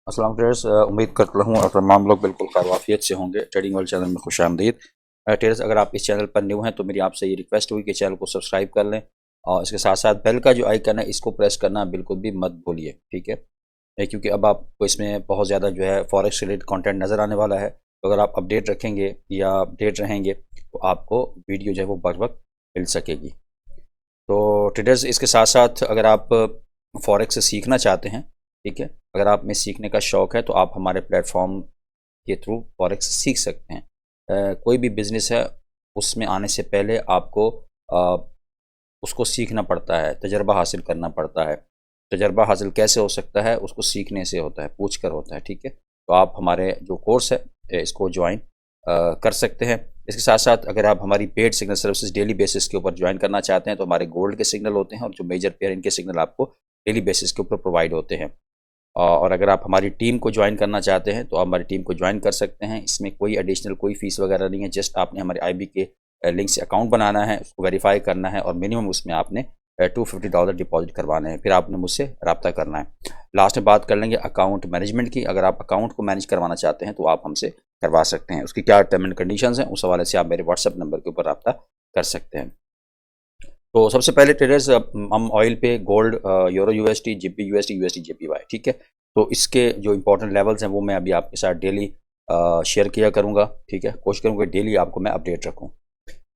अस्सलाम ट्रेडर्स, उम्मीद करता हूँ और तमाम लोग बिल्कुल खैरियत से होंगे। ट्रेडिंग वर्ल्ड चैनल में खुश आमदीद। ट्रेडर्स, अगर आप इस चैनल पर न्यू हैं तो मेरी आपसे ये रिक्वेस्ट हुई कि चैनल को सब्सक्राइब कर लें और इसके साथ साथ बेल का जो आइकन है इसको प्रेस करना बिल्कुल भी मत भूलिए, ठीक है। क्योंकि अब आपको इसमें बहुत ज़्यादा जो है फॉरेक्स रिलेटेड कंटेंट नज़र आने वाला है, तो अगर आप अपडेट रखेंगे या अपडेट रहेंगे तो आपको वीडियो जो है वो बर वक्त मिल सकेगी। तो ट्रेडर्स, इसके साथ साथ अगर आप फॉरेक्स से सीखना चाहते हैं, ठीक है, अगर आप में सीखने का शौक़ है तो आप हमारे प्लेटफॉर्म के थ्रू फॉरेक्स सीख सकते हैं। कोई भी बिज़नेस है उसमें आने से पहले आपको उसको सीखना पड़ता है, तजर्बा हासिल करना पड़ता है। तजर्बा हासिल कैसे हो सकता है? उसको सीखने से होता है, पूछ कर होता है, ठीक है। तो आप हमारे जो कोर्स है इसको ज्वाइन कर सकते हैं। इसके साथ साथ अगर आप हमारी paid signal services daily basis के ऊपर ज्वाइन करना चाहते हैं तो हमारे गोल्ड के सिग्नल होते हैं और जो मेजर पेयर इनके सिग्नल आपको डेली बेसिस के ऊपर प्रोवाइड होते हैं। और अगर आप हमारी टीम को ज्वाइन करना चाहते हैं तो आप हमारी टीम को ज्वाइन कर सकते हैं। इसमें कोई एडिशनल कोई फ़ीस वगैरह नहीं है। जस्ट आपने हमारे आईबी के लिंक से अकाउंट बनाना है, उसको वेरीफाई करना है और मिनिमम उसमें आपने $250 डिपॉजिट करवाने हैं, फिर आपने मुझसे रब्ता करना है। लास्ट में बात कर लेंगे अकाउंट मैनेजमेंट की। अगर आप अकाउंट को मैनेज करवाना चाहते हैं तो आप हमसे करवा सकते हैं। उसकी क्या टर्म एंड कंडीशंस हैं, उस हवाले से आप मेरे व्हाट्सएप नंबर के ऊपर रब्ता कर सकते हैं। तो सबसे पहले ट्रेडर्स, हम ऑयल पे gold, euro USD, GB USD, USD JPY, ठीक है। तो इसके जो इंपॉर्टेंट लेवल्स हैं वो मैं अभी आपके साथ डेली शेयर किया करूँगा, ठीक है। कोशिश करूँगा डेली आपको मैं अपडेट रखूँ।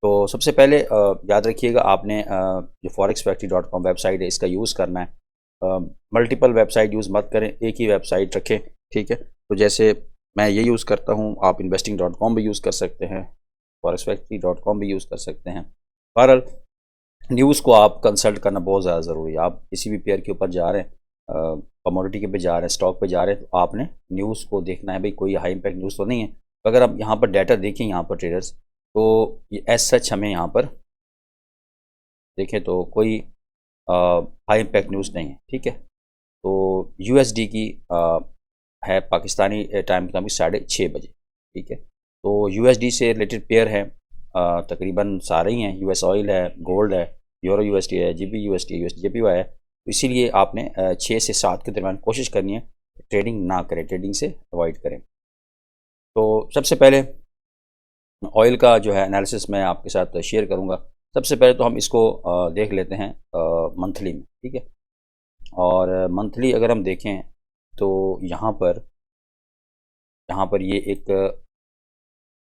तो सबसे पहले याद रखिएगा आपने जो forexfactory.com वेबसाइट है इसका यूज़ करना है। मल्टीपल वेबसाइट यूज़ मत करें, एक ही वेबसाइट रखें, ठीक है। तो जैसे मैं ये यूज़ करता हूँ, आप investing.com भी यूज़ कर सकते हैं, forexfactory.com भी यूज़ कर सकते हैं। बहरहाल न्यूज़ को आप कंसल्ट करना बहुत ज़्यादा ज़रूरी है। आप किसी भी पेयर के ऊपर जा रहे हैं, कमोडिटी के पे जा रहे हैं, स्टॉक पे जा रहे हैं, तो आपने न्यूज़ को देखना है, भाई कोई हाई इम्पैक्ट न्यूज़ तो नहीं है। तो अगर आप यहाँ पर डाटा देखें, यहाँ पर ट्रेडर्स, तो ये एज सच हमें यहाँ पर देखें तो कोई हाई इम्पैक्ट न्यूज़ नहीं है, ठीक है। तो यूएसडी की है पाकिस्तानी टाइम के मुताबिक 6:30 बजे, ठीक है। तो यूएसडी से रिलेटेड पेयर हैं, तकरीबन सारे ही हैं। यूएस ऑयल है, गोल्ड है, यूरो यूएसडी है, जीबी यूएसडी है, यूएसडी जेपीवाई है। तो इसीलिए आपने 6 से 7 के दरमियान कोशिश करनी है, ट्रेडिंग ना करें, ट्रेडिंग से अवॉइड करें। तो सबसे पहले ऑयल का जो है एनालिसिस मैं आपके साथ शेयर करूँगा। सबसे पहले तो हम इसको देख लेते हैं मंथली में, ठीक है। और मंथली अगर हम देखें तो यहाँ पर ये एक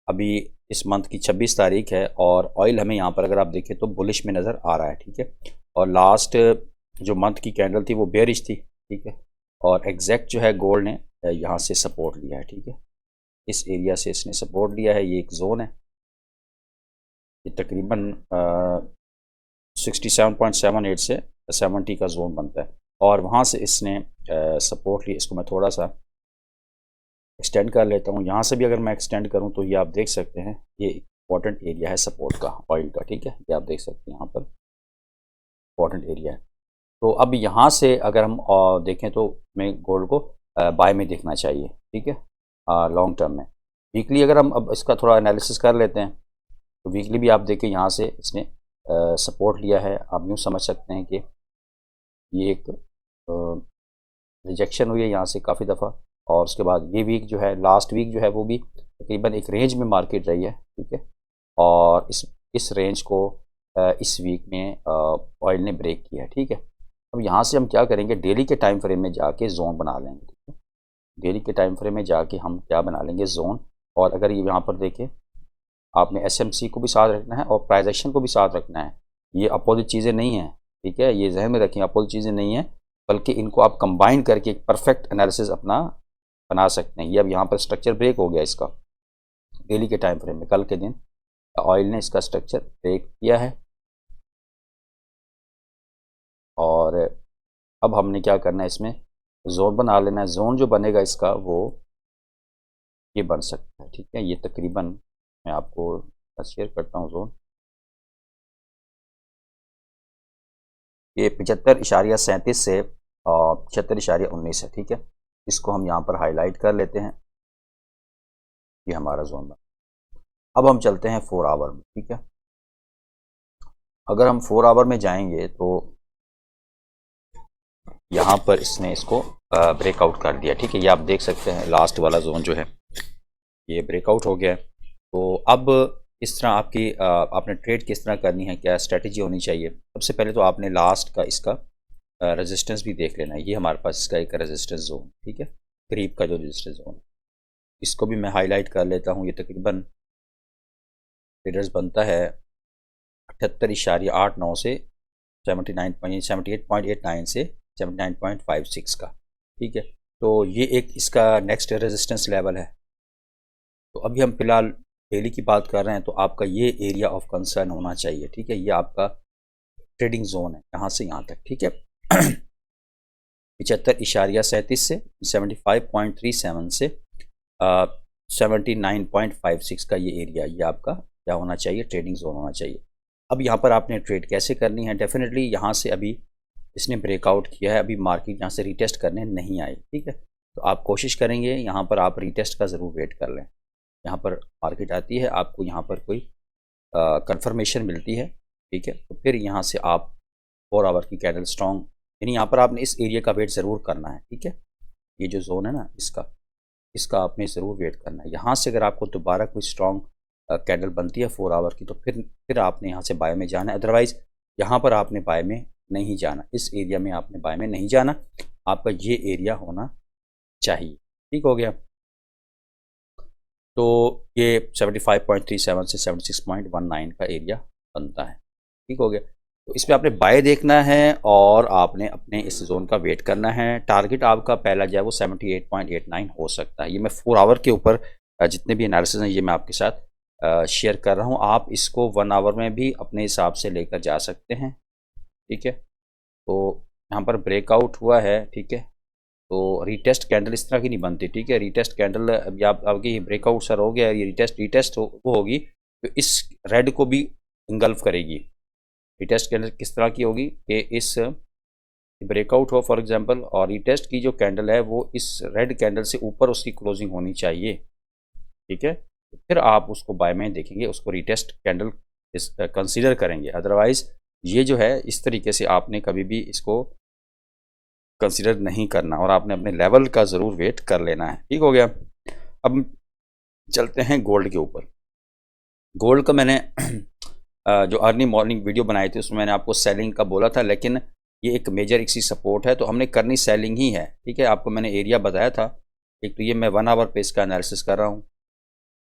अभी इस मंथ की 26 तारीख है और ऑयल हमें यहाँ पर अगर आप देखें तो बुलिश में नज़र आ रहा है, ठीक है। और लास्ट जो मंथ की कैंडल थी वो बेयरिश थी, ठीक है। और एग्जैक्ट जो है गोल्ड ने यहाँ से सपोर्ट लिया है, ठीक है। इस एरिया से इसने सपोर्ट लिया है, ये एक जोन है, ये तकरीबन 67.78 से 70 का जोन बनता है और वहाँ से इसने सपोर्ट लिया। इसको मैं थोड़ा सा एक्सटेंड कर लेता हूँ। यहाँ से भी अगर मैं एक्सटेंड करूँ तो ये आप देख सकते हैं, ये इंपॉर्टेंट एरिया है सपोर्ट का, ऑयल का, ठीक है। ये आप देख सकते हैं यहाँ पर इंपॉर्टेंट एरिया है। तो अब यहाँ से अगर हम देखें तो हमें गोल्ड को बाय में देखना चाहिए, ठीक है, लॉन्ग टर्म में। वीकली अगर हम अब इसका थोड़ा एनालिसिस कर लेते हैं तो वीकली भी आप देखें यहाँ से इसने सपोर्ट लिया है। आप यूँ समझ सकते हैं कि ये एक रिजेक्शन हुई है यहाँ से काफ़ी दफ़ा और उसके बाद ये वीक जो है, लास्ट वीक जो है वो भी तकरीबन एक रेंज में मार्केट रही है, ठीक है। और इस रेंज को इस वीक में ऑयल ने ब्रेक किया है, ठीक है। अब यहाँ से हम क्या करेंगे, डेली के टाइम फ्रेम में जाके जोन बना लेंगे, ठीक है। डेली के टाइम फ्रेम में जाके हम क्या बना लेंगे, जोन। और अगर ये यहाँ पर देखें, आपने एसएमसी को भी साथ रखना है और प्राइस एक्शन को भी साथ रखना है। ये अपोजिट चीज़ें नहीं हैं, ठीक है, ये जहन में रखें, अपोजिट चीज़ें नहीं हैं, बल्कि इनको आप कंबाइन करके एक परफेक्ट एनालिसिस अपना बना सकते हैं। ये अब यहाँ पर स्ट्रक्चर ब्रेक हो गया इसका डेली के टाइम फ्रेम में। कल के दिन ऑयल ने इसका स्ट्रक्चर ब्रेक किया है और अब हमने क्या करना है, इसमें जोन बना लेना है। जोन जो बनेगा इसका वो ये बन सकता है, ठीक है। ये तकरीबन मैं आपको शेयर करता हूँ जोन, ये 75.37 से 76.19 है, ठीक है। इसको हम यहाँ पर हाईलाइट कर लेते हैं, ये हमारा जोन बना। अब हम चलते हैं 4 आवर में, ठीक है। अगर हम 4 आवर में जाएंगे तो यहाँ पर इसने इसको ब्रेकआउट कर दिया, ठीक है। ये आप देख सकते हैं लास्ट वाला जोन जो है ये ब्रेकआउट हो गया है। तो अब इस तरह आपने ट्रेड किस तरह करनी है, क्या स्ट्रेटजी होनी चाहिए। सबसे पहले तो आपने लास्ट का इसका रेजिस्टेंस भी देख लेना है। ये हमारे पास इसका एक रेजिस्टेंस जोन, ठीक है, करीब का जो रेजिस्टेंस जोन, इसको भी मैं हाईलाइट कर लेता हूँ। ये तकरीबन ट्रेडर्स बनता है 78.89 से 78.89 से 79.56 का, ठीक है। तो ये एक इसका नेक्स्ट रेजिस्टेंस लेवल है। तो अभी हम फिलहाल डेली की बात कर रहे हैं, तो आपका ये एरिया ऑफ कंसर्न होना चाहिए, ठीक है। ये आपका ट्रेडिंग जोन है यहाँ से यहाँ तक, ठीक है। 75.37 से 75.37 से 79.56 का ये एरिया, ये आपका क्या होना चाहिए, ट्रेडिंग जोन होना चाहिए। अब यहाँ पर आपने ट्रेड कैसे करनी है, डेफिनेटली यहाँ से अभी इसने ब्रेकआउट किया है, अभी मार्केट यहाँ से रीटेस्ट करने नहीं आई, ठीक है। तो आप कोशिश करेंगे यहाँ पर आप रीटेस्ट का ज़रूर वेट कर लें। यहाँ पर मार्केट आती है, आपको यहाँ पर कोई कंफर्मेशन मिलती है, ठीक है, तो फिर यहाँ से आप 4 आवर की कैंडल स्ट्रॉन्ग, यानी यहाँ पर आपने इस एरिया का वेट ज़रूर करना है, ठीक है। ये जो जोन है ना इसका आपने ज़रूर वेट करना है। यहाँ से अगर आपको दोबारा कोई स्ट्रॉन्ग कैंडल बनती है 4 आवर की, तो फिर आपने यहाँ से बाय में जाना है। अदरवाइज़ यहाँ पर आपने बाय में नहीं जाना, इस एरिया में आपने बाय में नहीं जाना, आपका ये एरिया होना चाहिए, ठीक हो गया। तो ये 75.37 से 76.19 का एरिया बनता है, ठीक हो गया। तो इसमें आपने बाय देखना है और आपने अपने इस जोन का वेट करना है। टारगेट आपका पहला जो है वो 78.89 हो सकता है। ये मैं 4 आवर के ऊपर जितने भी एनालिसिस हैं ये मैं आपके साथ शेयर कर रहा हूँ। आप इसको 1 आवर में भी अपने हिसाब से लेकर जा सकते हैं, ठीक है। तो यहाँ पर ब्रेकआउट हुआ है, ठीक है। तो रीटेस्ट कैंडल इस तरह की नहीं बनती, ठीक है। रीटेस्ट कैंडल अभी आपकी ब्रेकआउट सर हो गया, ये रीटेस्ट वो होगी तो इस रेड को भी इंगल्फ करेगी। रीटेस्ट कैंडल किस तरह की होगी कि इस ब्रेकआउट हो फॉर एग्जांपल, और रीटेस्ट की जो कैंडल है वो इस रेड कैंडल से ऊपर उसकी क्लोजिंग होनी चाहिए, ठीक है। फिर आप उसको बाय में देखेंगे, उसको रीटेस्ट कैंडल कंसीडर करेंगे। अदरवाइज ये जो है इस तरीके से आपने कभी भी इसको कंसीडर नहीं करना और आपने अपने लेवल का ज़रूर वेट कर लेना है, ठीक हो गया। अब चलते हैं गोल्ड के ऊपर। गोल्ड का मैंने जो अर्ली मॉर्निंग वीडियो बनाई थी उसमें मैंने आपको सेलिंग का बोला था, लेकिन ये एक मेजर इसी सपोर्ट है तो हमने करनी सेलिंग ही है, ठीक है। आपको मैंने एरिया बताया था, एक तो ये मैं 1 आवर पे इसका एनालिसिस कर रहा हूँ,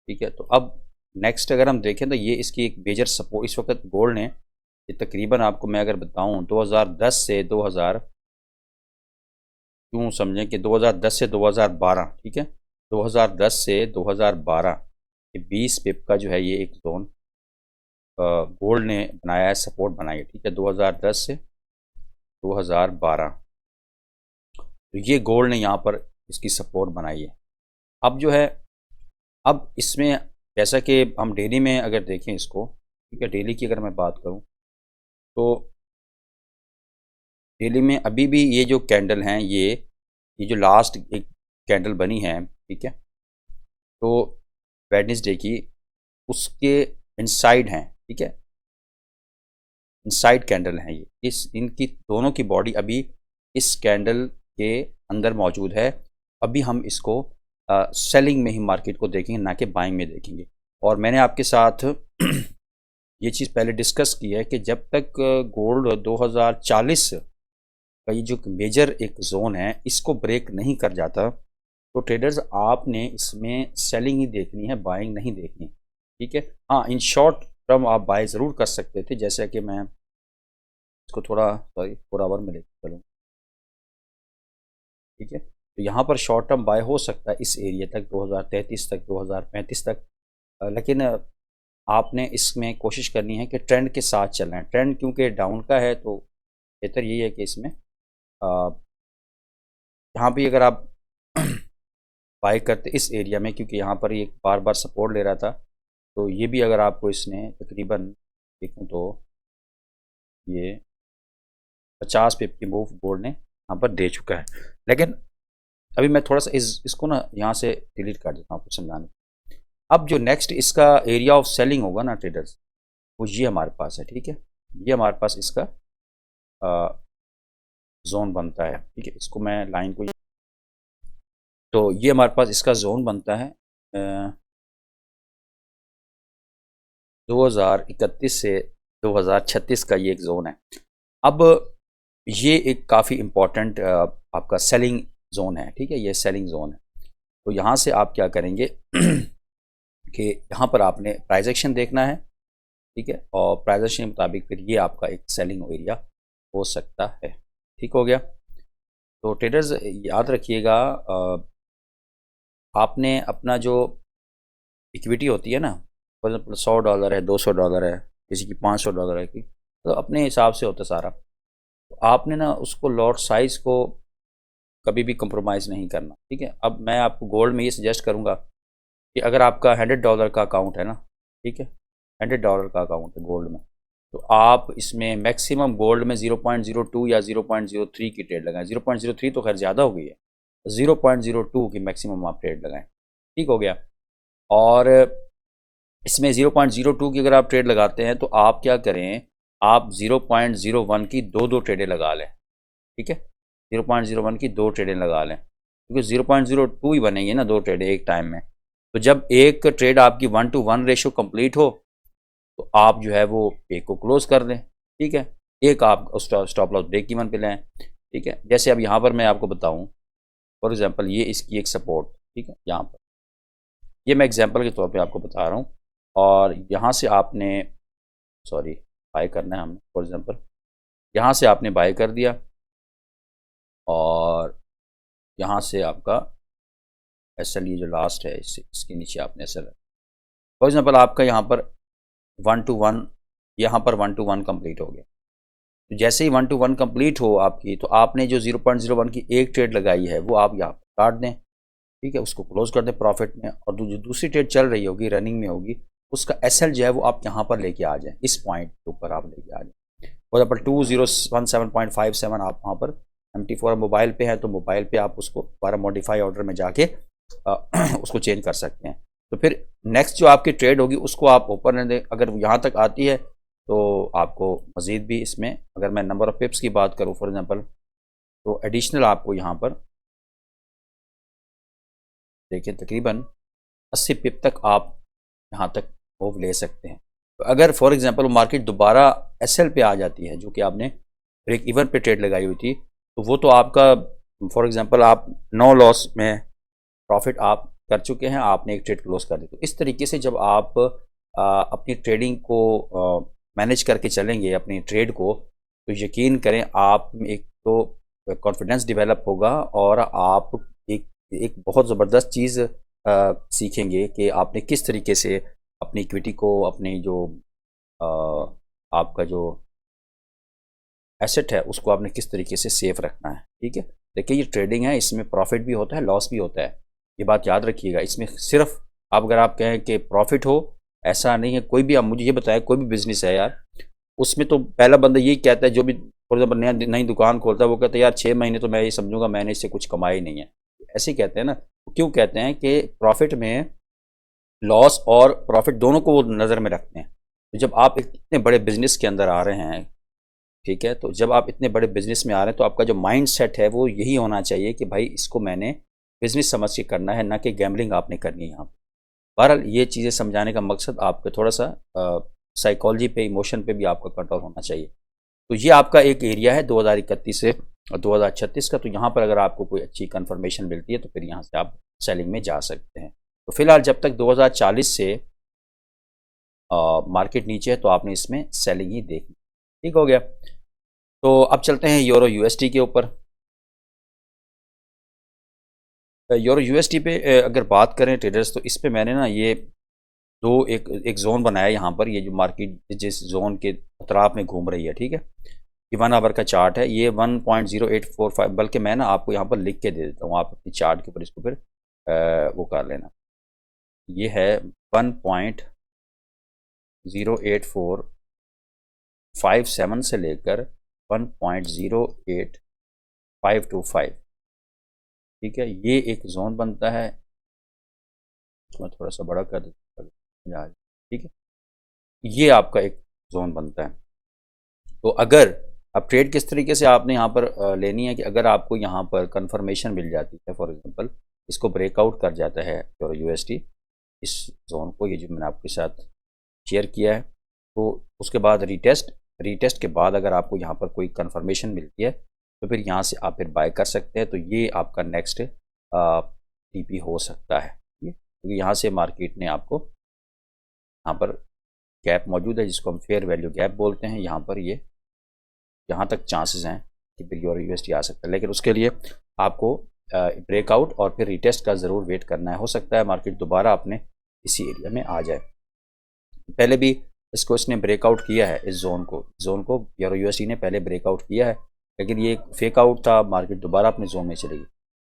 ठीक है। तो अब नेक्स्ट अगर हम देखें तो ये इसकी एक मेजर सपोर्ट इस वक्त गोल्ड ने ये तकरीबन आपको मैं अगर बताऊँ 2010 से 2000 यूँ समझें कि 2010 से 2012, ठीक है, 2010 से 2012 ये 20 पिप का जो है ये एक जोन गोल्ड ने बनाया है, सपोर्ट बनाई है, ठीक है, 2010 से 2012। तो ये गोल्ड ने यहाँ पर इसकी सपोर्ट बनाई है। अब जो है अब इसमें जैसा कि हम डेली में अगर देखें इसको, ठीक है, डेली की अगर मैं बात करूँ तो डेली में अभी भी ये जो कैंडल हैं ये जो लास्ट एक कैंडल बनी है, ठीक है, तो वेडनेसडे की उसके इनसाइड हैं, ठीक है, इनसाइड कैंडल हैं ये, इनकी दोनों की बॉडी अभी इस कैंडल के अंदर मौजूद है। अभी हम इसको सेलिंग में ही मार्केट को देखेंगे, ना कि बाइंग में देखेंगे। और मैंने आपके साथ ये चीज़ पहले डिस्कस की है कि जब तक गोल्ड 2040 का ये जो मेजर एक जोन है इसको ब्रेक नहीं कर जाता तो ट्रेडर्स आपने इसमें सेलिंग ही देखनी है, बाइंग नहीं देखनी, ठीक है। हाँ, इन शॉर्ट टर्म आप बाय ज़रूर कर सकते थे, जैसे कि मैं इसको थोड़ा 4 आवर में लेकर चलूँ, ठीक है। तो यहाँ पर शॉर्ट टर्म बाय हो सकता है इस एरिया तक 2033 तक 2035 तक, लेकिन आपने इसमें कोशिश करनी है कि ट्रेंड के साथ चलना है। ट्रेंड क्योंकि डाउन का है तो बेहतर यही है कि इसमें यहाँ भी अगर आप बाय करते इस एरिया में, क्योंकि यहाँ पर ये बार बार सपोर्ट ले रहा था, तो ये भी अगर आपको इसने तकरीबन देखूँ तो ये 50 पिप की मूव गोल्ड ने यहाँ पर दे चुका है। लेकिन अभी मैं थोड़ा सा इसको ना यहाँ से डिलीट कर देता हूँ आपको समझाने। अब जो नेक्स्ट इसका एरिया ऑफ सेलिंग होगा ना ट्रेडर्स, वो ये हमारे पास है, ठीक है। ये हमारे पास इसका जोन बनता है, ठीक है। इसको मैं लाइन को, तो ये हमारे पास इसका जोन बनता है 2031 से 2036 का ये एक जोन है। अब ये एक काफ़ी इम्पोर्टेंट आपका सेलिंग जोन है, ठीक है, ये सेलिंग जोन है। तो यहाँ से आप क्या करेंगे कि यहाँ पर आपने प्राइस एक्शन देखना है, ठीक है, और प्राइस एक्शन के मुताबिक फिर ये आपका एक सेलिंग एरिया हो सकता है। ठीक हो गया। तो ट्रेडर्स याद रखिएगा, आपने अपना जो इक्विटी होती है ना, फॉर एग्जाम्पल $100 है, $200 है, किसी की $500 है की, तो अपने हिसाब से होता है सारा। तो आपने ना उसको लॉट साइज़ को कभी भी कंप्रोमाइज़ नहीं करना, ठीक है। अब मैं आपको गोल्ड में ये सजेस्ट करूँगा कि अगर आपका $100 का अकाउंट है ना, ठीक है, $100 का अकाउंट है गोल्ड में, तो आप इसमें मैक्सिमम गोल्ड में 0.02 या 0.03 की ट्रेड लगाएं। 0.03 तो खैर ज़्यादा हो गई है, 0.02 की मैक्सिमम आप ट्रेड लगाएं। ठीक हो गया। और इसमें 0.02 की अगर आप ट्रेड लगाते हैं तो आप क्या करें, आप 0.01 की दो ट्रेडें लगा लें, ठीक है, 0.01 की दो ट्रेडें लगा लें, क्योंकि 0.02 ही बनेंगी ना दो ट्रेडें एक टाइम में। तो जब एक ट्रेड आपकी 1:1 रेशो कंप्लीट हो तो आप जो है वो एक को क्लोज कर दें, ठीक है, एक आप स्टॉप लॉस ब्रेक इवन पे लें, ठीक है। जैसे अब यहाँ पर मैं आपको बताऊँ, फॉर एग्जांपल ये इसकी एक सपोर्ट, ठीक है, यहाँ पर ये मैं एग्जांपल के तौर पे आपको बता रहा हूँ, और यहाँ से आपने सॉरी बाय करना है हमें, फॉर एग्जांपल यहाँ से आपने बाय कर दिया और यहाँ से आपका एसएल ये जो लास्ट है इसके नीचे आपने एसएल, फॉर एग्जांपल आपका यहाँ पर 1:1, यहाँ पर 1:1 कंप्लीट हो गया। तो जैसे ही 1:1 कंप्लीट हो आपकी, तो आपने जो 0.01 की एक ट्रेड लगाई है वो आप यहाँ पर काट दें, ठीक है, उसको क्लोज कर दें प्रॉफिट में, और जो दूसरी ट्रेड चल रही होगी रनिंग में होगी उसका एसएल जो है वो आप यहाँ पर लेके आ जाएं, इस पॉइंट के ऊपर आप लेके आ जाएं। फॉर एग्जाम्पल 2017.57 आप वहाँ पर MT4 मोबाइल पे है तो मोबाइल पे आप उसको दोबारा मॉडिफाई ऑर्डर में जाके उसको चेंज कर सकते हैं। तो फिर नेक्स्ट जो आपकी ट्रेड होगी उसको आप ओपन रहने दें। अगर यहाँ तक आती है तो आपको मज़ीद भी इसमें, अगर मैं नंबर ऑफ़ पिप्स की बात करूँ फॉर एग्जांपल, तो एडिशनल आपको यहाँ पर देखिए तकरीबन 80 पिप तक आप यहाँ तक मूव ले सकते हैं। तो अगर फॉर एग्जांपल मार्केट दोबारा एसएल पे आ जाती है, जो कि आपने ब्रेक इवन पे ट्रेड लगाई हुई थी, तो वो तो आपका फॉर एग्जांपल आप नो लॉस में प्रॉफिट आप कर चुके हैं, आपने एक ट्रेड क्लोज कर दी। तो इस तरीके से जब आप अपनी ट्रेडिंग को मैनेज करके चलेंगे अपनी ट्रेड को, तो यकीन करें आप एक तो कॉन्फिडेंस डेवलप होगा और आप एक एक बहुत ज़बरदस्त चीज़ सीखेंगे कि आपने किस तरीके से अपनी इक्विटी को, अपनी जो आपका जो एसेट है उसको आपने किस तरीके से सेफ रखना है, ठीक है। देखिए ये ट्रेडिंग है, इसमें प्रॉफिट भी होता है, लॉस भी होता है, ये बात याद रखिएगा। इसमें सिर्फ आप अगर आप कहें कि प्रॉफिट हो, ऐसा नहीं है। कोई भी, आप मुझे ये बताएं, कोई भी बिजनेस है यार, उसमें तो पहला बंदा यही कहता है, जो भी फॉर एग्जाम्पल नई दुकान खोलता है वो कहता है यार 6 महीने तो मैं ये समझूंगा मैंने इससे कुछ कमाई ही नहीं है, ऐसे ही कहते हैं ना। क्यों कहते हैं कि प्रॉफिट में लॉस और प्रॉफिट दोनों को वो नज़र में रखते हैं। तो जब आप इतने बड़े बिजनेस के अंदर आ रहे हैं, ठीक है, तो जब आप इतने बड़े बिजनेस में आ रहे हैं तो आपका जो माइंड सेट है वो यही होना चाहिए कि भाई इसको मैंने बिजनेस समझ के करना है, ना कि गैम्बलिंग आपने करनी है यहाँ पर। बहरहाल ये चीज़ें समझाने का मकसद आपका थोड़ा सा साइकोलॉजी पे, इमोशन पे भी आपका कंट्रोल होना चाहिए। तो ये आपका एक एरिया है 2031 से 2036 का। तो यहाँ पर अगर आपको कोई अच्छी कन्फर्मेशन मिलती है तो फिर यहाँ से आप सेलिंग में जा सकते हैं। तो फिलहाल जब तक 2040 से मार्केट नीचे है तो आपने इसमें सेलिंग ही देखनी। ठीक हो गया। तो अब चलते हैं यूरो यूएसडी के ऊपर। यूरो यूएसडी पे अगर बात करें ट्रेडर्स, तो इस पे मैंने ना ये दो एक जोन बनाया यहाँ पर। ये जो मार्केट जिस जोन के अतराफ में घूम रही है, ठीक है, ये 1 आवर का चार्ट है, ये 1.0845, बल्कि मैं ना आपको यहाँ पर लिख के दे देता हूँ, आप अपनी चार्ट के ऊपर इसको फिर वो कर लेना। ये है 1.0845 से लेकर 1.08525, ठीक है, ये एक जोन बनता है। मैं थोड़ा सा बड़ा कर देता हूँ, ठीक है, ये आपका एक जोन बनता है। तो अगर अब ट्रेड किस तरीके से आपने यहाँ पर लेनी है कि अगर आपको यहाँ पर कंफर्मेशन मिल जाती है, फॉर एग्जांपल इसको ब्रेकआउट कर जाता है और यूएसडी इस जोन को, ये जो मैंने आपके साथ शेयर किया है, तो उसके बाद रीटेस्ट के बाद अगर आपको यहाँ पर कोई कंफर्मेशन मिलती है तो फिर यहाँ से आप फिर बाय कर सकते हैं। तो ये आपका नेक्स्ट टीपी हो सकता है, क्योंकि यहाँ से मार्केट ने आपको यहाँ पर गैप मौजूद है जिसको हम फेयर वैल्यू गैप बोलते हैं। यहाँ पर ये यहाँ तक चांसेस हैं कि फिर और यूएसडी आ सकता है, लेकिन उसके लिए आपको ब्रेकआउट और फिर रीटेस्ट का ज़रूर वेट करना है। हो सकता है मार्केट दोबारा अपने इसी एरिया में आ जाए। पहले भी इसने ब्रेकआउट किया है, इस जोन को यूरो यूएसडी ने पहले ब्रेकआउट किया है, लेकिन ये एक फेक आउट था, मार्केट दोबारा अपने जोन में चलेगी।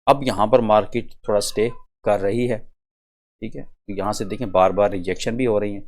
अब यहाँ पर मार्केट थोड़ा स्टे कर रही है, ठीक है। तो यहाँ से देखें बार बार रिजेक्शन भी हो रही है।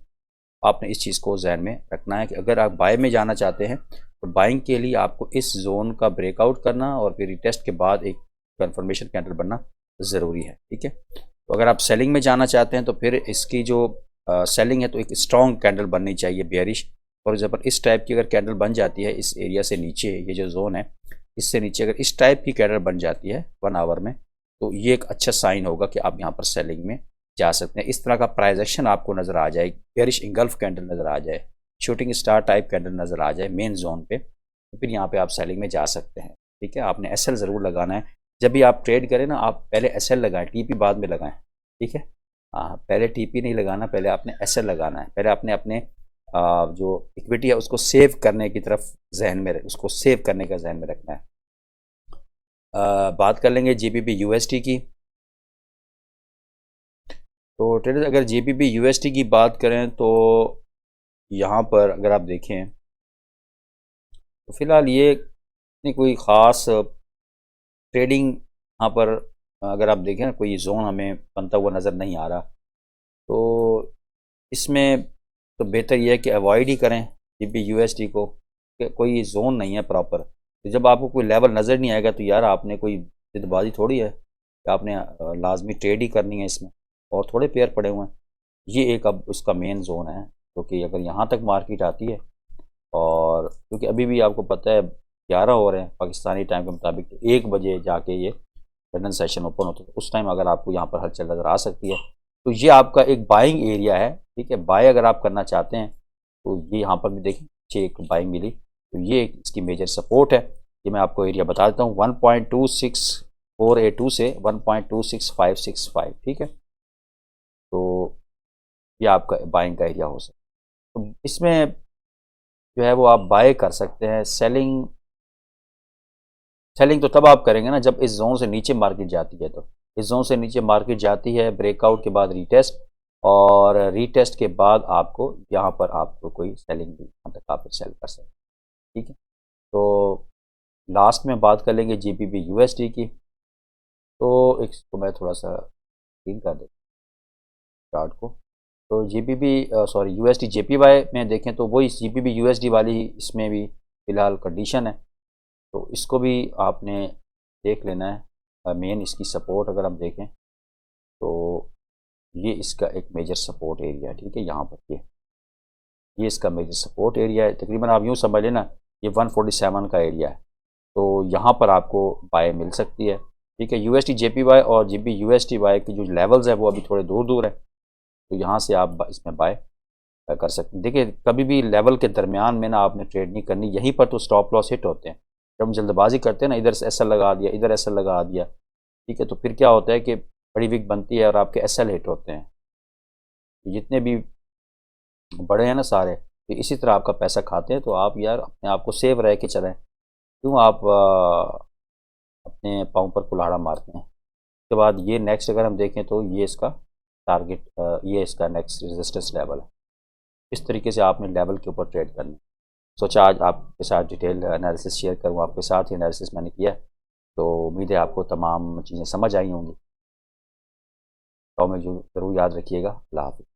आपने इस चीज़ को जहन में रखना है कि अगर आप बाय में जाना चाहते हैं तो बाइंग के लिए आपको इस जोन का ब्रेकआउट करना और फिर रिटेस्ट के बाद एक कंफर्मेशन कैंडल बनना ज़रूरी है, ठीक है। तो अगर आप सेलिंग में जाना चाहते हैं तो फिर इसकी जो सेलिंग है तो एक स्ट्रॉन्ग कैंडल बननी चाहिए, बेयरिश। फॉर एग्जाम्पल इस टाइप की अगर कैंडल बन जाती है इस एरिया से नीचे, ये जो जोन है इससे नीचे अगर इस टाइप की कैंडल बन जाती है 1 आवर में, तो ये एक अच्छा साइन होगा कि आप यहाँ पर सेलिंग में जा सकते हैं। इस तरह का प्राइस एक्शन आपको नज़र आ जाए, बेयरिश इंगल्फ कैंडल नज़र आ जाए, शूटिंग स्टार टाइप कैंडल नज़र आ जाए मेन जोन पे, तो फिर यहाँ पे आप सेलिंग में जा सकते हैं, ठीक है। आपने एसएल ज़रूर लगाना है। जब भी आप ट्रेड करें ना, आप पहले एसएल लगाएं, टीपी बाद में लगाएं, ठीक है। हाँ, पहले टीपी नहीं लगाना, पहले आपने एसएल लगाना है। पहले आपने अपने जो इक्विटी है उसको सेव करने की तरफ जहन में, उसको सेव करने का जहन में रखना है। बात कर लेंगे जीबीपी यूएसडी की। तो ट्रेडर्स अगर जीबीपी यूएसडी की बात करें तो यहाँ पर अगर आप देखें तो फ़िलहाल ये इतनी कोई ख़ास ट्रेडिंग यहाँ पर अगर आप देखें ना, कोई जोन हमें बनता हुआ नज़र नहीं आ रहा। तो इसमें तो बेहतर यह है कि अवॉइड ही करें जीबीपी यूएसडी को, कि कोई जोन नहीं है प्रॉपर। तो जब आपको कोई लेवल नज़र नहीं आएगा तो यार आपने कोई जिदबाजी थोड़ी है कि आपने लाजमी ट्रेड ही करनी है इसमें, और थोड़े पेयर पड़े हुए हैं। ये एक अब उसका मेन जोन है, क्योंकि अगर यहाँ तक मार्केट आती है, और क्योंकि अभी भी आपको पता है 11 हो रहे हैं पाकिस्तानी टाइम के मुताबिक, तो 1 बजे जाके ये लंदन सेशन ओपन होता है। तो उस टाइम अगर आपको यहाँ पर हलचल नज़र आ सकती है तो ये आपका एक बाइंग एरिया है, ठीक है। बाय अगर आप करना चाहते हैं तो ये यहाँ पर भी देखिए नीचे एक बाइंग मिली, तो ये इसकी मेजर सपोर्ट है। ये मैं आपको एरिया बता देता हूँ, 1.26482 से 1.26565, ठीक है। तो ये आपका बाइंग का एरिया हो सकता है। तो इसमें जो है वो आप बाय कर सकते हैं। सेलिंग तो तब आप करेंगे ना जब इस जोन से नीचे मार्केट जाती है। तो इस जोन से नीचे मार्केट जाती है, ब्रेकआउट के बाद रीटेस्ट, और रीटेस्ट के बाद आपको यहाँ पर आपको कोई सेलिंग भी यहाँ तक आप सेल कर सकते हैं, ठीक है। तो लास्ट में बात कर लेंगे जीबीपी यूएसडी की। तो इसको मैं थोड़ा सा क्लीन कर देता हूँ चार्ट को। तो जीबीपी यूएसडी जेपीवाई में देखें तो वही जीबीपी यूएसडी वाली इसमें भी फ़िलहाल कंडीशन है, तो इसको भी आपने देख लेना है। मेन इसकी सपोर्ट अगर हम देखें तो ये इसका एक मेजर सपोर्ट एरिया है, ठीक है। यहाँ पर ये इसका मेजर सपोर्ट एरिया है। तकरीबन आप यूँ समझ लेना ये 147 का एरिया है, तो यहाँ पर आपको बाय मिल सकती है, ठीक है। यूएसडी जेपीवाई और जीबी यूएसडी वाई की जो लेवल्स है वो अभी थोड़े दूर दूर है, तो यहाँ से आप इसमें बाय कर सकते हैं। देखिए कभी भी लेवल के दरमियान में ना आपने ट्रेड नहीं करनी, यहीं पर तो स्टॉप लॉस हिट होते हैं। जब हम जल्दबाजी करते हैं ना, इधर से एसएल लगा दिया, इधर एसएल लगा दिया, ठीक है, तो फिर क्या होता है कि बड़ी विक बनती है और आपके एसएल हिट होते हैं। जितने भी बड़े हैं ना सारे, तो इसी तरह आपका पैसा खाते हैं। तो आप यार अपने आप को सेव रह के चलें, क्यों आप अपने पाँव पर कुल्हाड़ा मारते हैं। उसके बाद ये नेक्स्ट अगर हम देखें तो ये इसका टारगेट, ये इसका नेक्स्ट रेजिस्टेंस लेवल है। इस तरीके से आपने लेवल के ऊपर ट्रेड करना है। सोचा आज आपके साथ डिटेल एनालिसिस शेयर करूँ, आपके साथ ही एनालिसिस मैंने किया, तो उम्मीद है आपको तमाम चीज़ें समझ आई होंगी। तो में जो ज़रूर याद रखिएगा। अल्लाह हाफ़िज़।